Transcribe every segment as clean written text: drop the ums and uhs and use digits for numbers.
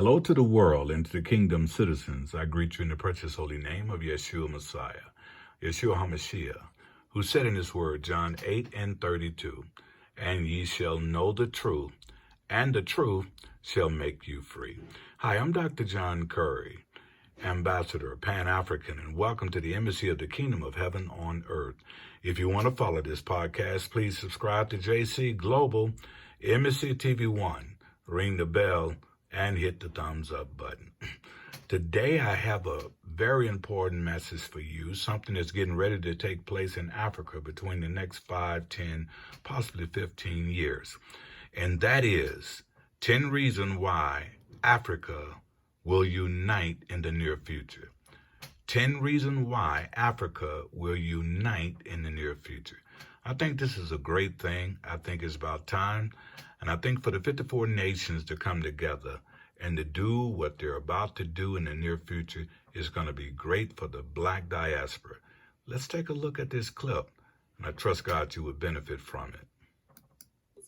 Hello to the world and to the kingdom citizens. I greet you in the precious holy name of Yeshua Messiah, Yeshua HaMashiach, who said in his word, John 8:32, and ye shall know the truth, and the truth shall make you free. Hi, I'm Dr. John Curry, Ambassador, Pan-African, and welcome to the Embassy of the Kingdom of Heaven on Earth. If you want to follow this podcast, please subscribe to JC Global, Embassy TV 1, ring the bell, and hit the thumbs up button. Today I have a very important message for you, something that's getting ready to take place in Africa between the next 5, 10, possibly 15 years. And that is 10 reasons why Africa will unite in the near future. 10 reasons why Africa will unite in the near future. I think this is a great thing. I think it's about time. And I think for the 54 nations to come together and to do what they're about to do in the near future is going to be great for the Black diaspora. Let's take a look at this clip, and I trust God you would benefit from it.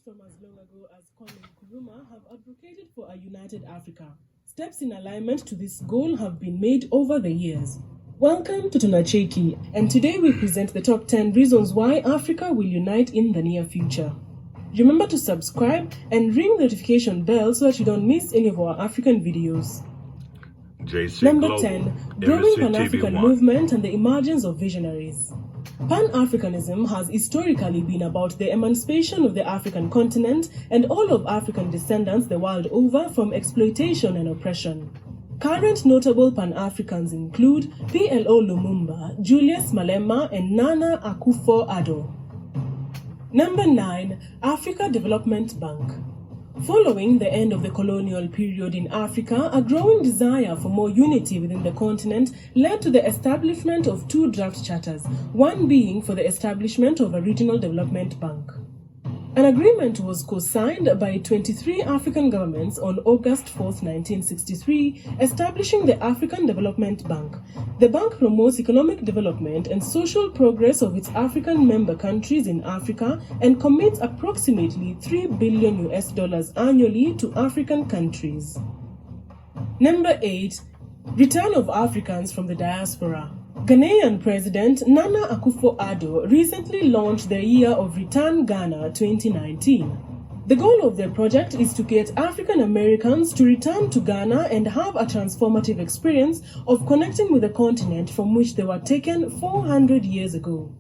From as long ago as Kwame Nkrumah have advocated for a united Africa. Steps in alignment to this goal have been made over the years. Welcome to Tunacheki, and today we present the top 10 reasons why Africa will unite in the near future. Remember to subscribe and ring the notification bell so that you don't miss any of our African videos. Number Global, 10. Growing Pan-African TV1. movement and the emergence of visionaries. Pan-Africanism has historically been about the emancipation of the African continent and all of African descendants the world over from exploitation and oppression. Current notable Pan-Africans include PLO Lumumba, Julius Malema, and Nana Akufo-Addo. Number 9. Africa Development Bank. Following the end of the colonial period in Africa, a growing desire for more unity within the continent led to the establishment of 2 draft charters, one being for the establishment of a regional development bank. An agreement was co-signed by 23 African governments on August 4, 1963, establishing the African Development Bank. The bank promotes economic development and social progress of its African member countries in Africa and commits approximately $3 billion annually to African countries. Number 8. Return of Africans from the diaspora. Ghanaian President Nana Akufo-Addo recently launched the Year of Return Ghana 2019. The goal of the project is to get African Americans to return to Ghana and have a transformative experience of connecting with the continent from which they were taken 400 years ago.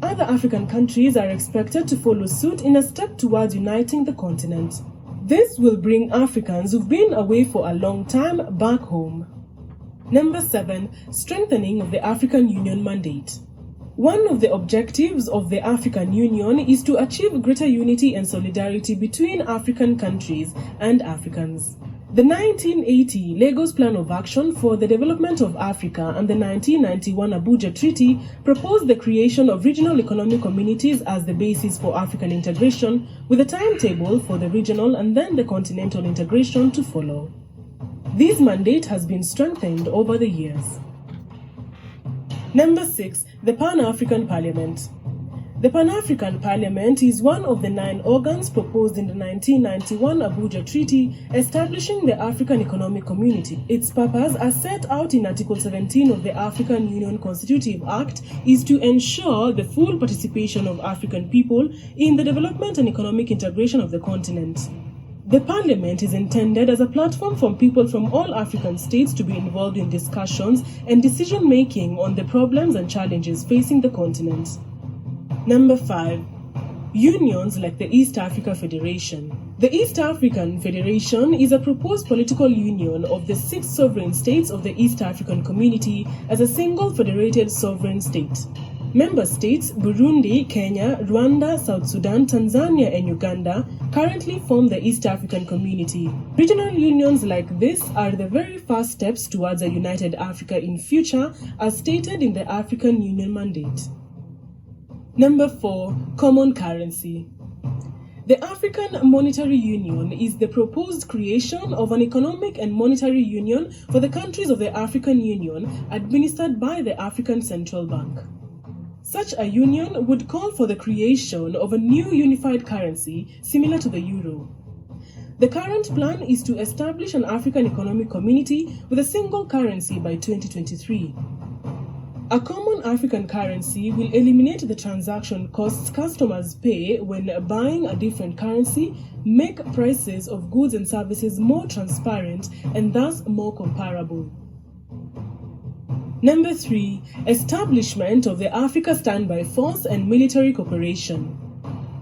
Other African countries are expected to follow suit in a step towards uniting the continent. This will bring Africans who've been away for a long time back home. Number 7. Strengthening of the African Union mandate. One of the objectives of the African Union is to achieve greater unity and solidarity between African countries and Africans. The 1980 Lagos Plan of Action for the Development of Africa and the 1991 Abuja Treaty proposed the creation of regional economic communities as the basis for African integration, with a timetable for the regional and then the continental integration to follow. This mandate has been strengthened over the years. Number 6. The Pan-African Parliament. The Pan-African Parliament is one of the 9 organs proposed in the 1991 Abuja Treaty establishing the African Economic Community. Its purpose, as set out in Article 17 of the African Union Constitutive Act, is to ensure the full participation of African people in the development and economic integration of the continent. The Parliament is intended as a platform for people from all African states to be involved in discussions and decision-making on the problems and challenges facing the continent. Number 5. Unions like the East Africa Federation. The East African Federation is a proposed political union of the 6 sovereign states of the East African Community as a single federated sovereign state. Member states Burundi, Kenya, Rwanda, South Sudan, Tanzania, and Uganda currently form the East African Community. Regional unions like this are the very first steps towards a united Africa in future, as stated in the African Union Mandate. Number 4. Common currency. The African Monetary Union is the proposed creation of an economic and monetary union for the countries of the African Union administered by the African Central Bank. Such a union would call for the creation of a new unified currency similar to the euro. The current plan is to establish an African Economic Community with a single currency by 2023. A common African currency will eliminate the transaction costs customers pay when buying a different currency, make prices of goods and services more transparent and thus more comparable. Number 3. Establishment of the Africa Standby Force and military cooperation.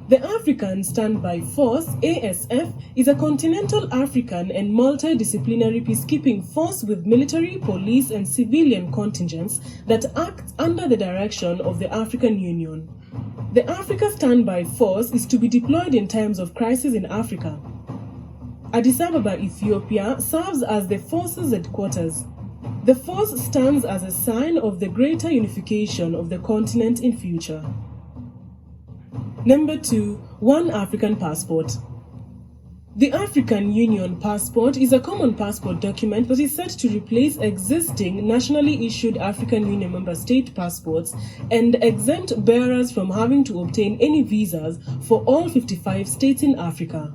The African Standby Force, ASF, is a continental African and multidisciplinary peacekeeping force with military, police, and civilian contingents that act under the direction of the African Union. The Africa Standby Force is to be deployed in times of crisis in Africa. Addis Ababa, Ethiopia, serves as the force's headquarters. The force stands as a sign of the greater unification of the continent in future. Number 2. One African Passport. The African Union Passport is a common passport document that is set to replace existing nationally issued African Union member state passports and exempt bearers from having to obtain any visas for all 55 states in Africa.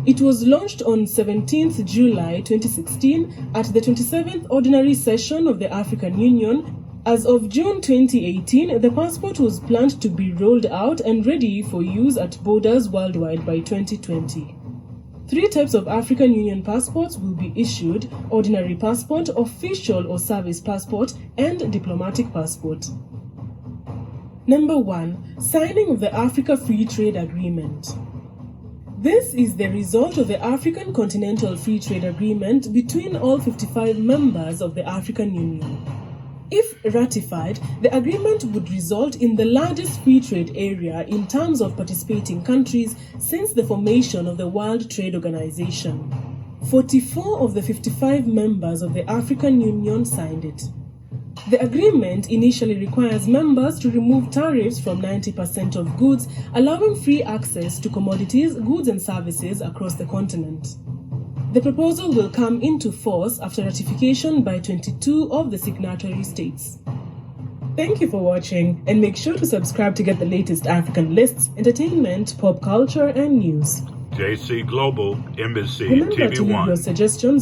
It was launched on 17th July 2016 at the 27th Ordinary Session of the African Union. As of June 2018, the passport was planned to be rolled out and ready for use at borders worldwide by 2020. 3 types of African Union passports will be issued: ordinary passport, official or service passport, and diplomatic passport. Number 1. Signing of the Africa Free Trade Agreement. This is the result of the African Continental Free Trade Agreement between all 55 members of the African Union. If ratified, the agreement would result in the largest free trade area in terms of participating countries since the formation of the World Trade Organization. 44 of the 55 members of the African Union signed it. The agreement initially requires members to remove tariffs from 90% of goods, allowing free access to commodities, goods and services across the continent. The proposal will come into force after ratification by 22 of the signatory states. Thank you for watching, and make sure to subscribe to get the latest African lists, entertainment, pop culture, and news. JC Global, Embassy, Remember to leave TV1. your suggestions